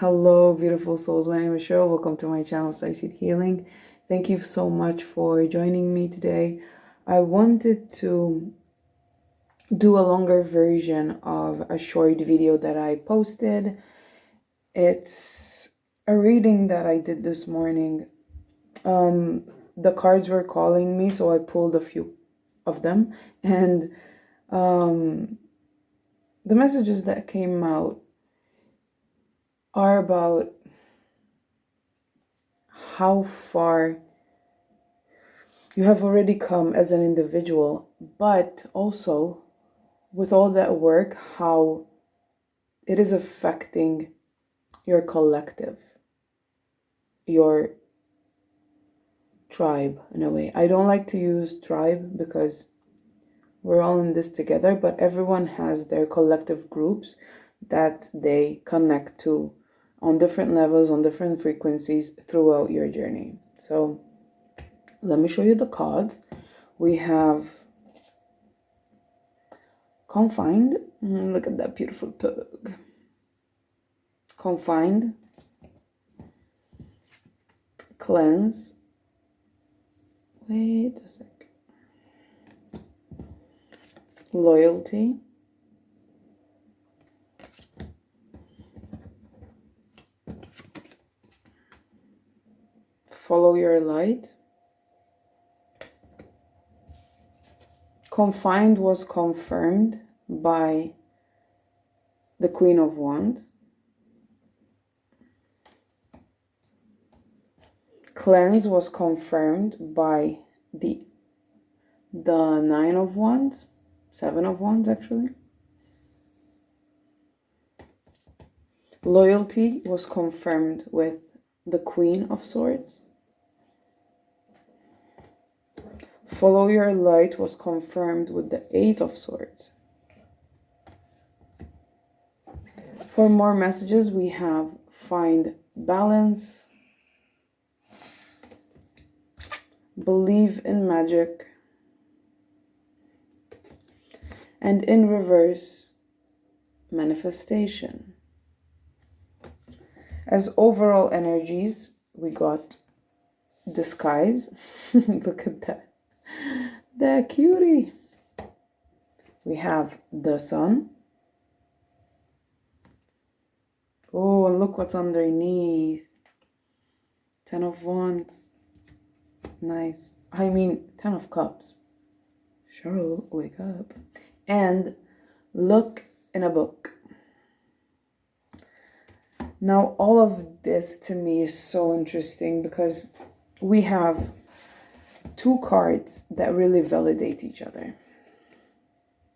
Hello, beautiful souls. My name is Cheryl. Welcome to my channel, Starseed Healing. Thank you so much for joining me today. I wanted to do a longer version of a short video that I posted. It's a reading that I did this morning. The cards were calling me, so I pulled a few of them. And the messages that came out are about how far you have already come as an individual, but also with all that work, how it is affecting your collective, your tribe in a way. I don't like to use tribe because we're all in this together, but everyone has their collective groups that they connect to on different levels, on different frequencies throughout your journey. So let me show you the cards. We have Confined. Look at that beautiful pug. Confined. Cleanse. Wait a sec. Loyalty. Follow your light. Confined was confirmed by the Queen of Wands. Cleanse was confirmed by the Nine of Wands, Seven of Wands actually. Loyalty was confirmed with the Queen of Swords. Follow your light was confirmed with the Eight of Swords. For more messages, we have find balance, believe in magic, and in reverse, manifestation. As overall energies, we got disguise. Look at that. The cutie. We have the sun. Oh, and look what's underneath. 10 of Wands. Nice. I mean, 10 of Cups. Cheryl, wake up. And look in a book. Now, all of this to me is so interesting because we have two cards that really validate each other.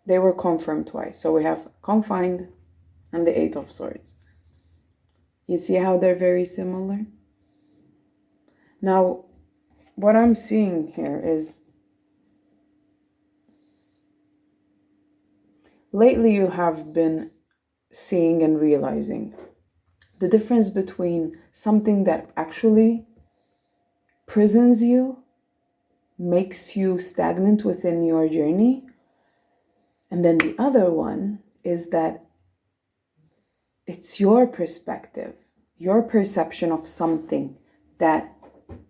They were confirmed twice. So we have Confined and the Eight of Swords. You see how they're very similar? Now, what I'm seeing here is lately you have been seeing and realizing the difference between something that actually prisons you, makes you stagnant within your journey, and then the other one is that it's your perspective, your perception of something that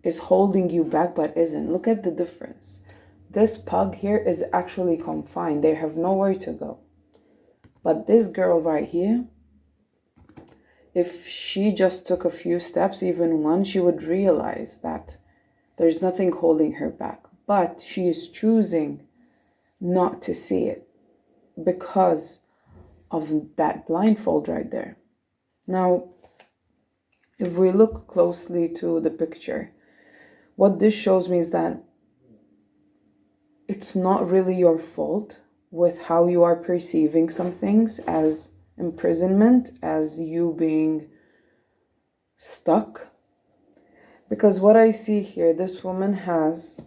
is holding you back but isn't. Look at the difference. This pug here is actually confined. They have nowhere to go. But this girl right here, if she just took a few steps, even one, she would realize that there's nothing holding her back. But she is choosing not to see it because of that blindfold right there. Now, if we look closely to the picture, what this shows me is that it's not really your fault with how you are perceiving some things as imprisonment, as you being stuck. Because what I see here, this woman has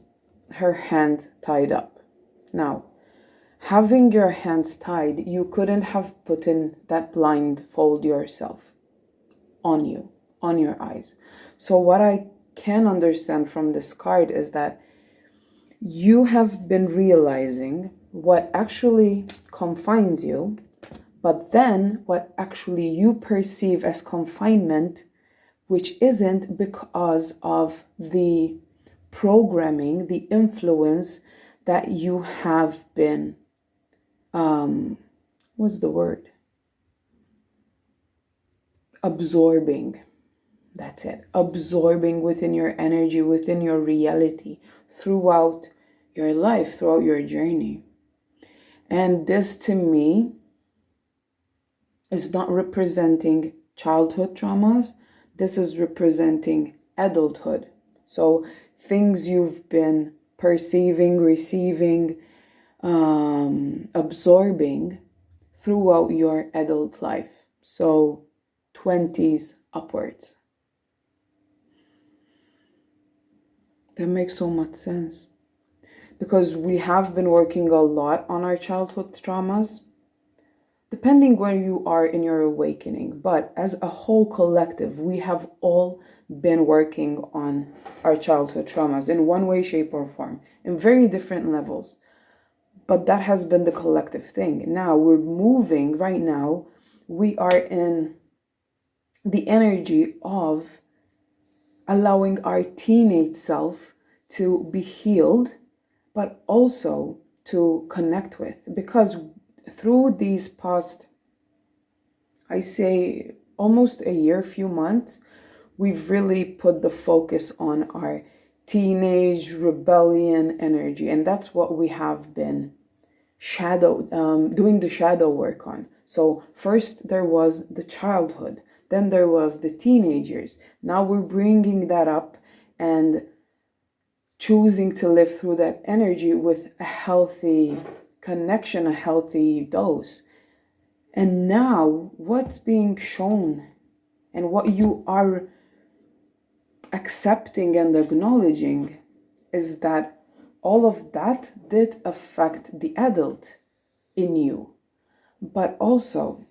her hand tied up. Now, having your hands tied, you couldn't have put in that blindfold yourself on you, on your eyes. So what I can understand from this card is that you have been realizing what actually confines you, But then what actually you perceive as confinement, which isn't because of the programming, the influence that you have been, what's the word? Absorbing. That's it. Absorbing within your energy, within your reality, throughout your life, throughout your journey. And this to me is not representing childhood traumas. This is representing adulthood. So things you've been perceiving, receiving, absorbing throughout your adult life. So 20s upwards. That makes so much sense. Because we have been working a lot on our childhood traumas, depending where you are in your awakening. But as a whole collective, we have all been working on our childhood traumas in one way, shape, or form, in very different levels. But that has been the collective thing. Now we're moving, right now, we are in the energy of allowing our teenage self to be healed, but also to connect with. Because through these past, I say almost a year, few months, we've really put the focus on our teenage rebellion energy. And that's what we have been doing the shadow work on. So first there was the childhood, then there was the teenagers. Now we're bringing that up and choosing to live through that energy with a healthy connection, a healthy dose. And now what's being shown and what you are accepting and acknowledging is that all of that did affect the adult in you. But also,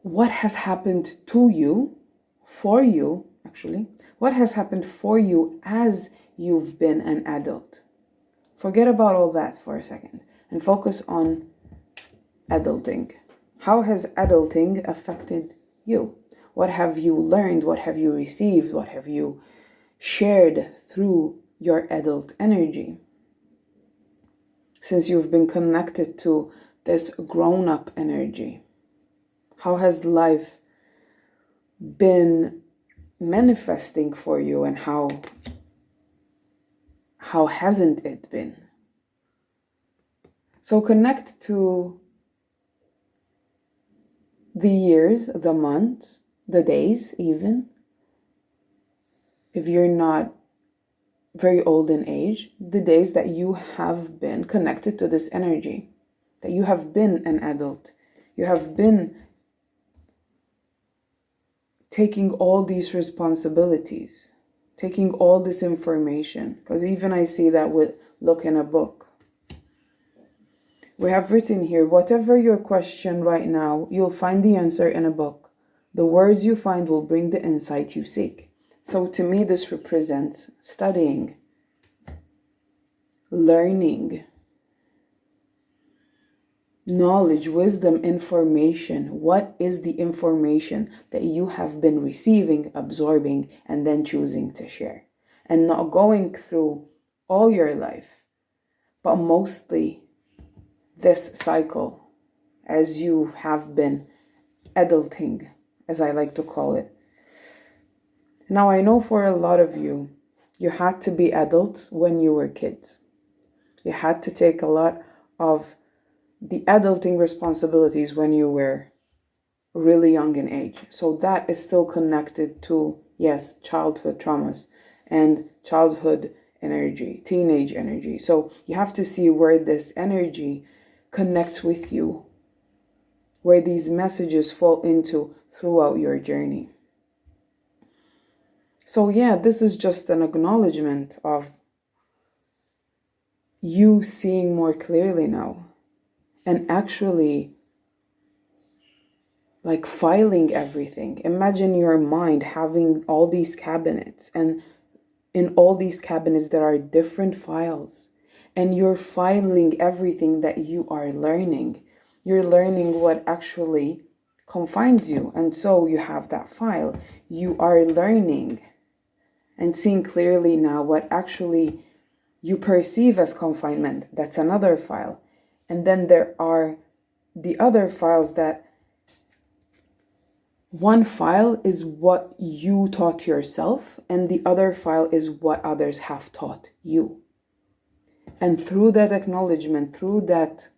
what has happened to you, for you, actually, what has happened for you as you've been an adult? Forget about all that for a second and focus on adulting. How has adulting affected you? What have you learned? What have you received? What have you shared through your adult energy? Since you've been connected to this grown-up energy, how has life been manifesting for you, and how hasn't it been? So connect to the years, the months, the days even. If you're not very old in age, the days that you have been connected to this energy, that you have been an adult, you have been taking all these responsibilities, taking all this information. Because even I see that with look in a book. We have written here, whatever your question right now, you'll find the answer in a book. The words you find will bring the insight you seek. So to me, this represents studying, learning, knowledge, wisdom, information. What is the information that you have been receiving, absorbing, and then choosing to share? And not going through all your life, but mostly this cycle as you have been adulting, as I like to call it. Now, I know for a lot of you, you had to be adults when you were kids. You had to take a lot of the adulting responsibilities when you were really young in age. So that is still connected to, yes, childhood traumas and childhood energy, teenage energy. So you have to see where this energy connects with you, where these messages fall into throughout your journey. So yeah, this is just an acknowledgement of you seeing more clearly now and actually like filing everything. Imagine your mind having all these cabinets, and in all these cabinets there are different files, and you're filing everything that you are learning. You're learning what actually confines you. And so you have that file. You are learning and seeing clearly now what actually you perceive as confinement. That's another file. And then there are the other files that one file is what you taught yourself, and the other file is what others have taught you. And through that acknowledgement, through that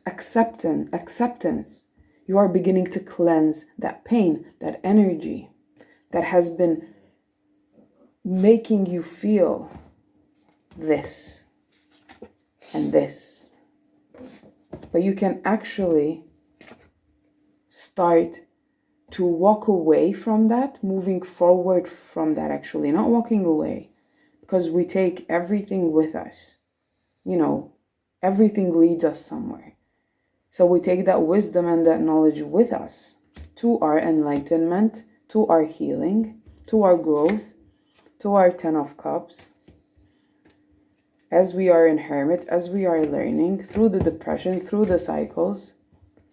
acceptance, you are beginning to cleanse that pain, that energy that has been making you feel this and this. But you can actually start to walk away from that, moving forward from that, actually, not walking away, because we take everything with us. Everything leads us somewhere. So we take that wisdom and that knowledge with us to our enlightenment, to our healing, to our growth, to our 10 of Cups. As we are in Hermit, as we are learning through the depression, through the cycles,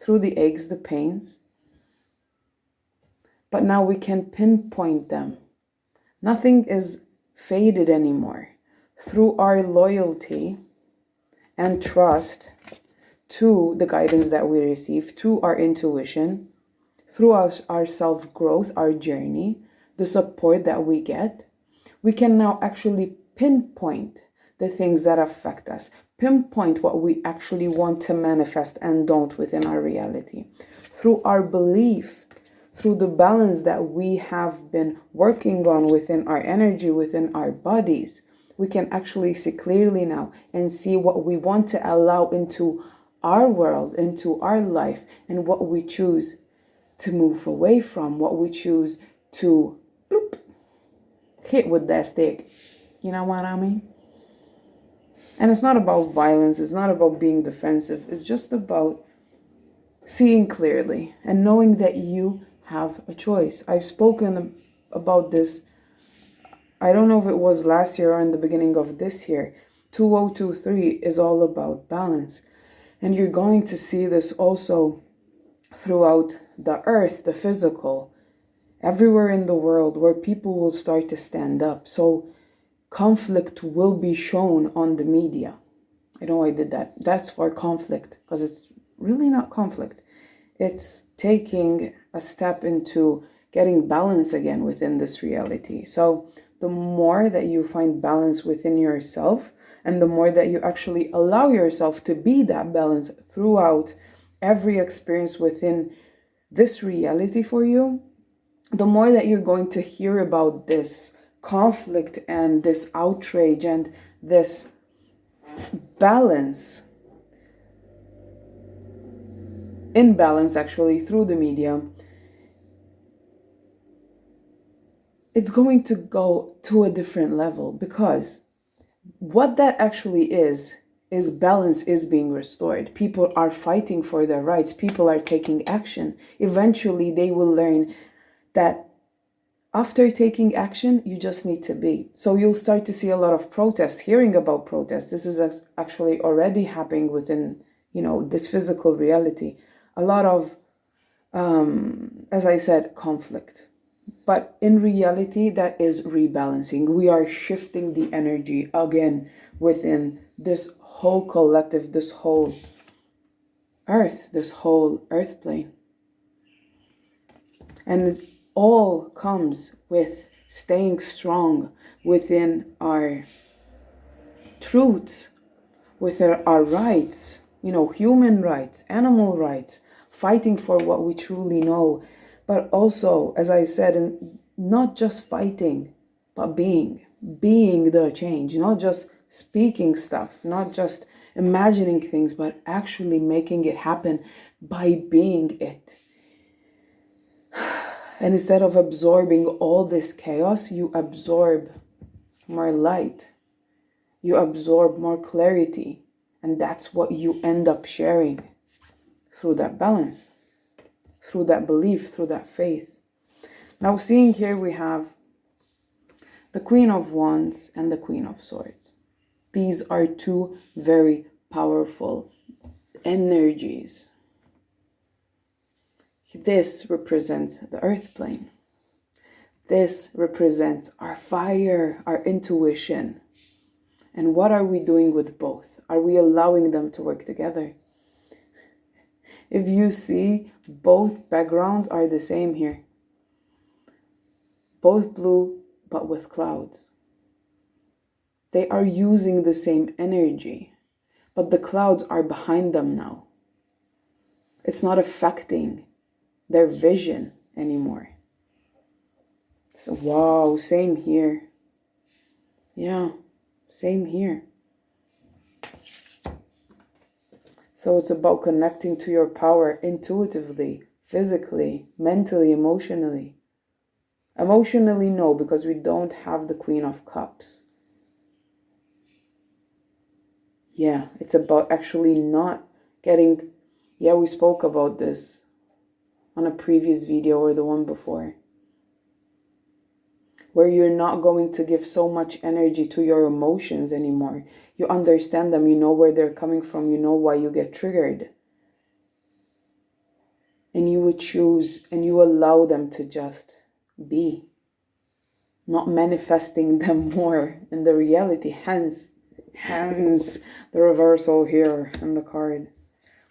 through the aches, the pains. But now we can pinpoint them. Nothing is faded anymore. Through our loyalty and trust to the guidance that we receive, to our intuition, through our self-growth, our journey, the support that we get, we can now actually pinpoint the things that affect us, pinpoint what we actually want to manifest and don't within our reality. Through our belief, through the balance that we have been working on within our energy, within our bodies, we can actually see clearly now and see what we want to allow into our world, into our life, and what we choose to move away from, what we choose to hit with that stick. You know what I mean? And it's not about violence, it's not about being defensive, it's just about seeing clearly and knowing that you have a choice. I've spoken about this, I don't know if it was last year or in the beginning of this year. 2023 is all about balance. And you're going to see this also throughout the earth, the physical, everywhere in the world where people will start to stand up. So conflict will be shown on the media. I know I did that. That's for conflict, because it's really not conflict. It's taking a step into getting balance again within this reality. So the more that you find balance within yourself, and the more that you actually allow yourself to be that balance throughout every experience within this reality for you, the more that you're going to hear about this conflict and this outrage and this imbalance actually through the media. It's going to go to a different level, because what that actually is balance is being restored. People are fighting for their rights. People are taking action. Eventually, they will learn that after taking action, you just need to be. So you'll start to see a lot of protests, hearing about protests. This is actually already happening within, this physical reality. A lot of, as I said, conflict. But in reality, that is rebalancing. We are shifting the energy again within this whole collective, this whole earth plane. And it all comes with staying strong within our truths, within our rights, human rights, animal rights, fighting for what we truly know. But also, as I said, not just fighting, but being the change, not just speaking stuff, not just imagining things, but actually making it happen by being it. And instead of absorbing all this chaos, you absorb more light, you absorb more clarity, and that's what you end up sharing through that balance, through that belief, through that faith. Now, seeing here we have the Queen of Wands and the Queen of Swords. These are two very powerful energies. This represents the earth plane. This represents our fire, our intuition. And what are we doing with both? Are we allowing them to work together? If you see, both backgrounds are the same here. Both blue, but with clouds. They are using the same energy, but the clouds are behind them now. It's not affecting their vision anymore. So, wow, same here. Yeah, same here. So it's about connecting to your power intuitively, physically, mentally, emotionally. Emotionally, no, because we don't have the Queen of Cups. Yeah, it's about actually not getting... Yeah, we spoke about this on a previous video or the one before, where you're not going to give so much energy to your emotions anymore. You understand them, you know where they're coming from, you know why you get triggered. And you would choose and you allow them to just be, not manifesting them more in the reality. Hence the reversal here in the card.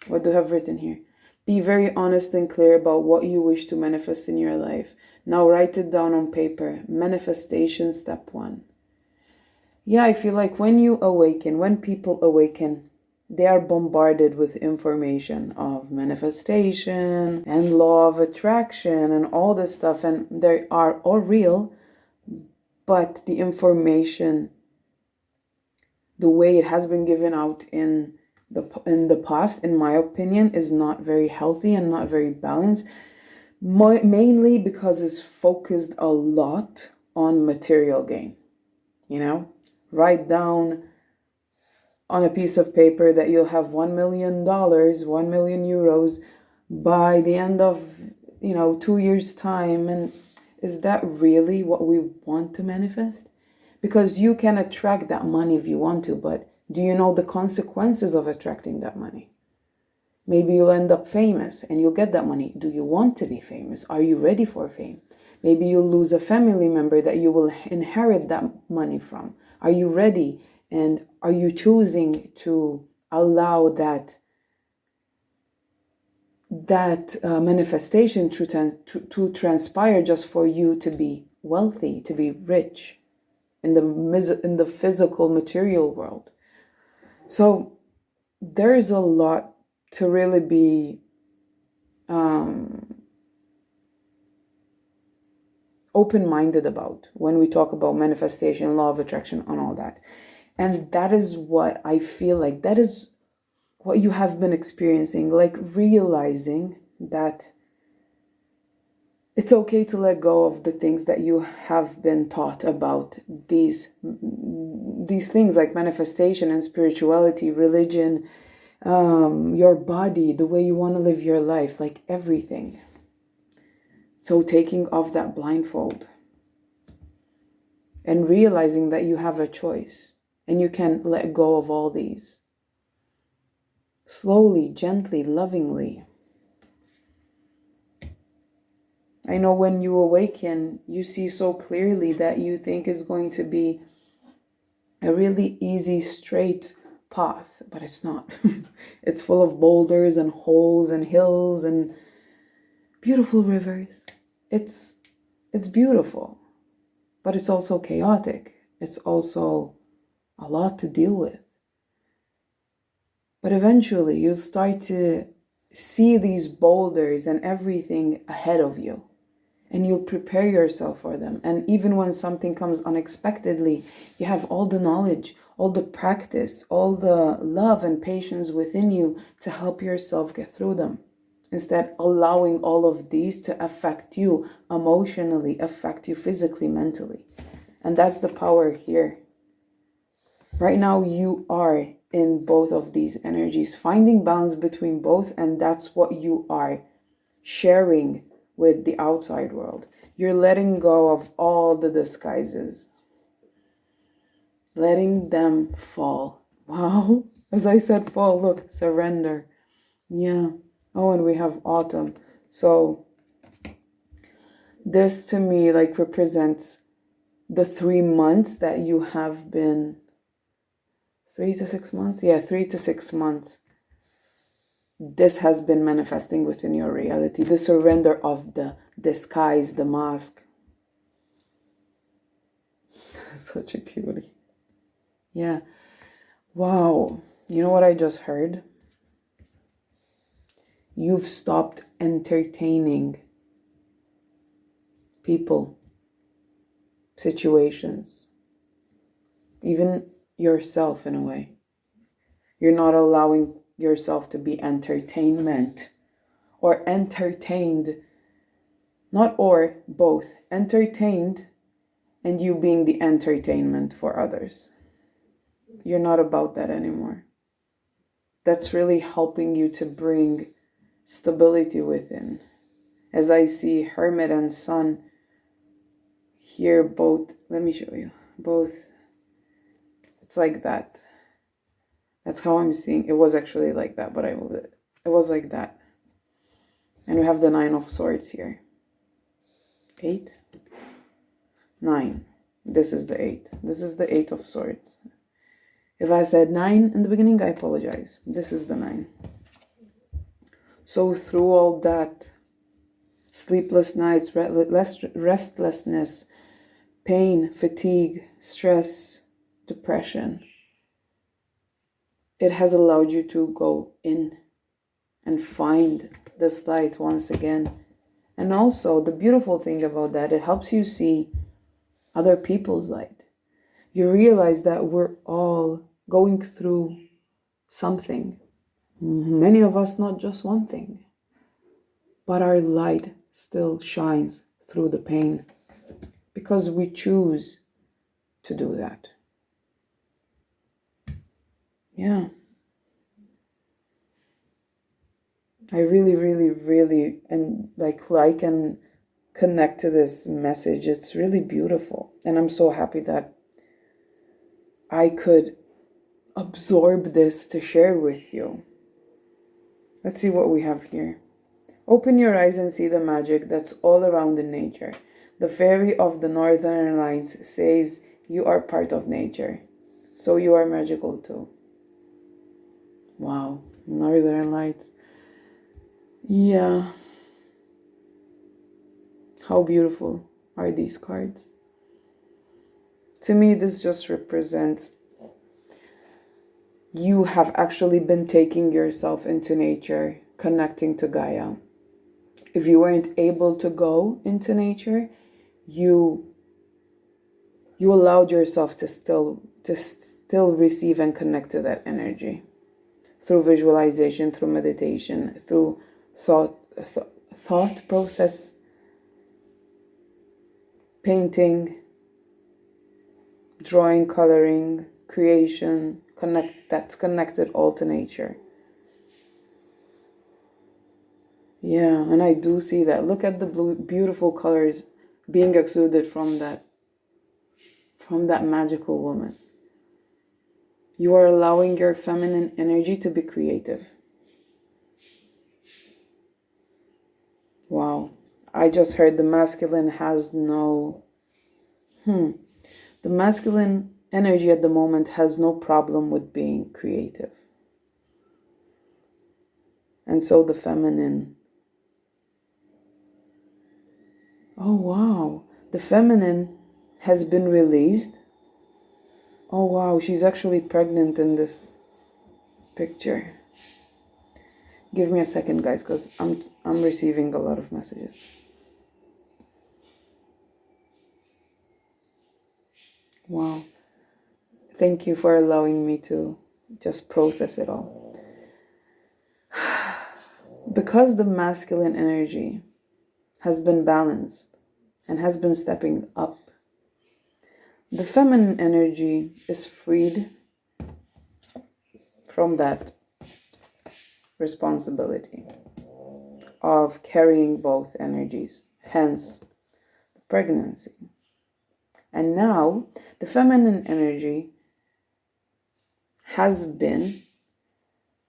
What do I have written here? Be very honest and clear about what you wish to manifest in your life. Now write it down on paper. Manifestation step 1. Yeah, I feel like when you awaken, when people awaken, they are bombarded with information of manifestation and law of attraction and all this stuff. And they are all real, but the information, the way it has been given out in the past, in my opinion, is not very healthy and not very balanced. Mainly because it's focused a lot on material gain. You know, write down on a piece of paper that you'll have $1 million, 1 million euros by the end of, 2 years' time. And is that really what we want to manifest? Because you can attract that money if you want to, but do you know the consequences of attracting that money? Maybe you'll end up famous and you'll get that money. Do you want to be famous? Are you ready for fame? Maybe you'll lose a family member that you will inherit that money from. Are you ready? And are you choosing to allow that manifestation to transpire just for you to be wealthy, to be rich in the physical material world? So there's a lot to really be open-minded about when we talk about manifestation, law of attraction, and all that. And that is what I feel like, that is what you have been experiencing, like realizing that it's okay to let go of the things that you have been taught about these things like manifestation and spirituality, religion, your body, the way you want to live your life, like everything. So taking off that blindfold and realizing that you have a choice and you can let go of all these. Slowly, gently, lovingly. I know when you awaken, you see so clearly that you think it's going to be a really easy, straight path, but it's not. It's full of boulders and holes and hills and beautiful rivers. It's beautiful, but it's also chaotic. It's also a lot to deal with. But eventually you'll start to see these boulders and everything ahead of you, and you'll prepare yourself for them. And even when something comes unexpectedly, you have all the knowledge, all the practice, all the love and patience within you to help yourself get through them. Instead, allowing all of these to affect you emotionally, affect you physically, mentally. And that's the power here. Right now, you are in both of these energies, finding balance between both, and that's what you are sharing with the outside world. You're letting go of all the disguises. letting them fall. Wow. As I said, fall, look, surrender. Yeah. Oh, and we have autumn. So this to me like represents the 3 months that you have been 3 to 6 months. Yeah, 3 to 6 months. This has been manifesting within your reality. The surrender of the disguise, the mask. Such a beauty. Yeah. Wow. You know what I just heard? You've stopped entertaining people, situations, even yourself in a way. You're not allowing yourself to be entertainment or entertained, not or, both. Entertained and you being the entertainment for others. You're not about that anymore. That's really helping you to bring stability within. As I see Hermit and Sun here both, let me show you, both, it's like that. That's how I'm seeing. It was actually like that, but I moved it. It was like that. And we have the 9 of Swords here. 8, 9. This is the 8. This is the 8 of Swords. If I said 9 in the beginning, I apologize. This is the 9. So through all that, sleepless nights, restlessness, pain, fatigue, stress, depression, it has allowed you to go in and find this light once again. And also, the beautiful thing about that, it helps you see other people's light. You realize that we're all going through something. Many of us, not just one thing. But our light still shines through the pain because we choose to do that. Yeah. I really, really, really and and connect to this message. It's really beautiful. And I'm so happy that I could absorb this to share with you. Let's see what we have here. Open your eyes and see the magic that's all around in nature. The fairy of the Northern Lights says you are part of nature. So you are magical too. Wow. Northern Lights. Yeah. How beautiful are these cards? To me, this just represents you have actually been taking yourself into nature, connecting to Gaia. If you weren't able to go into nature, you allowed yourself to still receive and connect to that energy through visualization, through meditation, through thought process, painting, drawing, coloring, creation, that's connected all to nature. Yeah, and I do see that. Look at the beautiful colors being exuded from that magical woman. You are allowing your feminine energy to be creative. Wow. I just heard the masculine has no... The masculine energy at the moment has no problem with being creative. And so the feminine... Oh, wow. The feminine has been released. Oh, wow. She's actually pregnant in this picture. Give me a second, guys, because I'm receiving a lot of messages. Wow. Thank you for allowing me to just process it all. Because the masculine energy has been balanced and has been stepping up, the feminine energy is freed from that responsibility of carrying both energies, hence the pregnancy. And now the feminine energy has been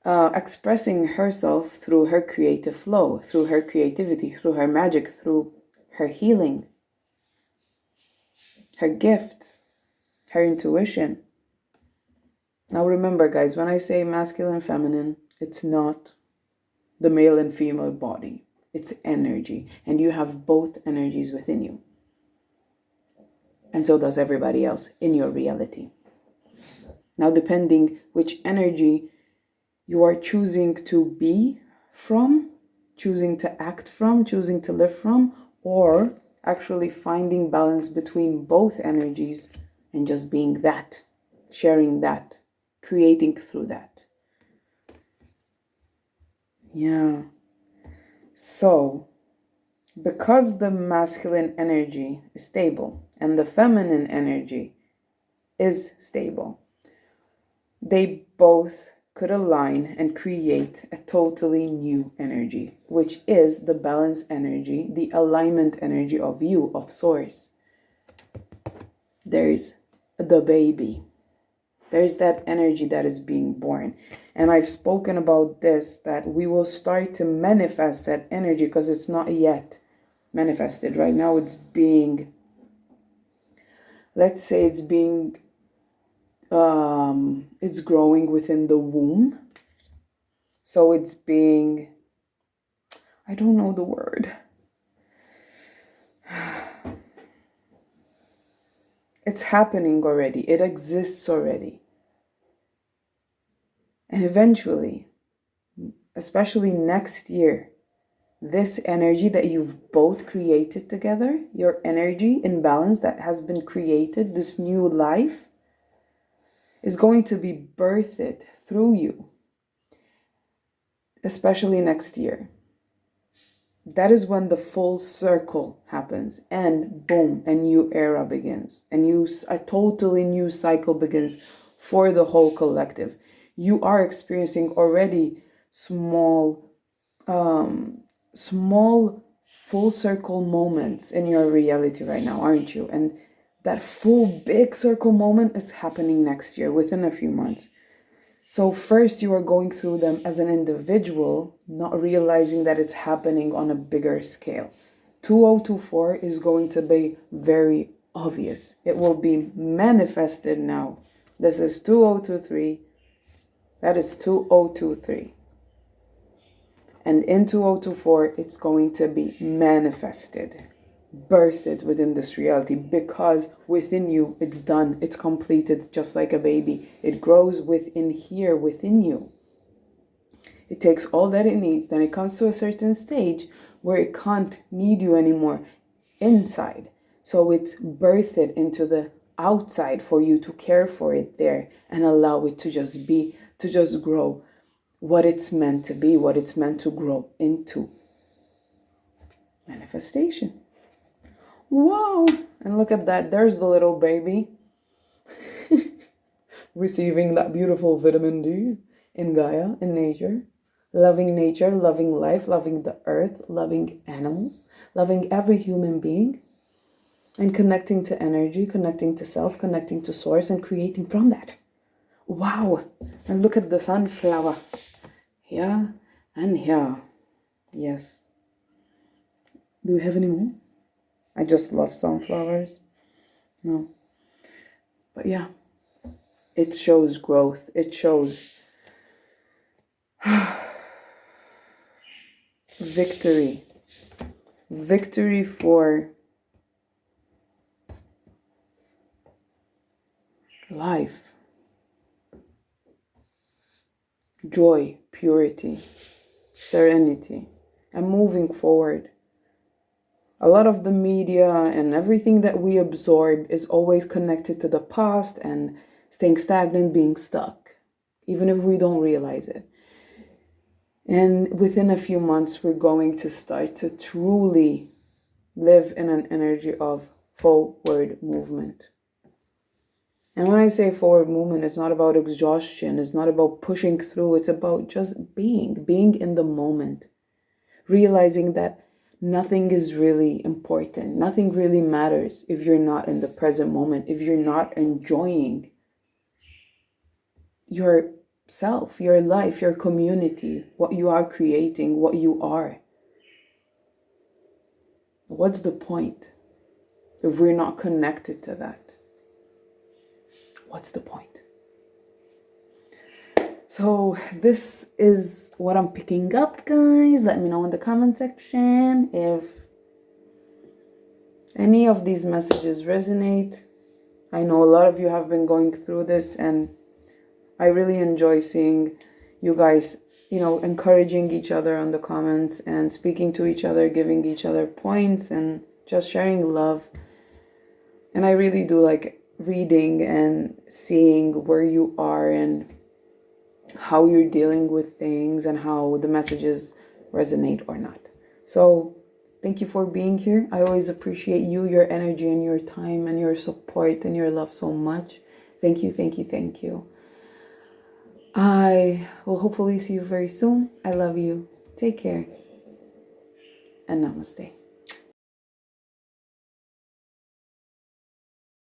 expressing herself through her creative flow, through her creativity, through her magic, through her healing, her gifts, her intuition. Now remember, guys, when I say masculine, feminine, it's not the male and female body. It's energy. And you have both energies within you. And so does everybody else in your reality. Now, depending which energy you are choosing to be from, choosing to act from, choosing to live from, or actually finding balance between both energies and just being that, sharing that, creating through that. Yeah. So, because the masculine energy is stable and the feminine energy is stable, they both could align and create a totally new energy, which is the balance energy, the alignment energy of you, of source. There's the baby. There's that energy that is being born. And I've spoken about this, that we will start to manifest that energy because it's not yet manifested. Right now it's being, let's say it's being, it's growing within the womb. So it's being, I don't know the word. It's happening already. It exists already. And eventually, especially next year, this energy that you've both created together, your energy in balance that has been created, this new life, is going to be birthed through you, especially next year. That is when the full circle happens, and boom, a new era begins. A totally new cycle begins for the whole collective. You are experiencing already small full circle moments in your reality right now, aren't you? And that full big circle moment is happening next year, within a few months. So first you are going through them as an individual, not realizing that it's happening on a bigger scale. 2024 is going to be very obvious. It will be manifested now. This is 2023. That is 2023. And in 2024, it's going to be manifested, birthed within this reality, because within you, it's done. It's completed, just like a baby. It grows within here, within you. It takes all that it needs. Then it comes to a certain stage where it can't need you anymore inside. So it's birthed into the outside for you to care for it there and allow it to just be, to just grow what it's meant to be, what it's meant to grow into. Manifestation. Wow! And look at that. There's the little baby receiving that beautiful vitamin D in Gaia, in nature. Nature, loving life, loving the earth, loving animals, loving every human being, and connecting to energy, connecting to self, connecting to source, and creating from that. Wow! And look at the sunflower. Here and here. Yes. Do we have any more? I just love sunflowers. No. But yeah. It shows growth. It shows victory. Victory for life. Joy, purity, serenity, and moving forward. A lot of the media and everything that we absorb is always connected to the past and staying stagnant, being stuck, even if we don't realize it. And within a few months, we're going to start to truly live in an energy of forward movement. And when I say forward movement, it's not about exhaustion. It's not about pushing through. It's about just being in the moment. Realizing that nothing is really important. Nothing really matters if you're not in the present moment, if you're not enjoying yourself, your life, your community, what you are creating, what you are. What's the point if we're not connected to that? What's the point? So this is what I'm picking up, guys. Let me know in the comment section if any of these messages resonate. I know a lot of you have been going through this, and I really enjoy seeing you guys, encouraging each other on the comments and speaking to each other, giving each other points and just sharing love. And I really do like reading and seeing where you are and how you're dealing with things and how the messages resonate or not. So thank you for being here. I always appreciate you, your energy and your time and your support and your love so much. Thank you, thank you, thank you. I will hopefully see you very soon. I love you. Take care. And namaste.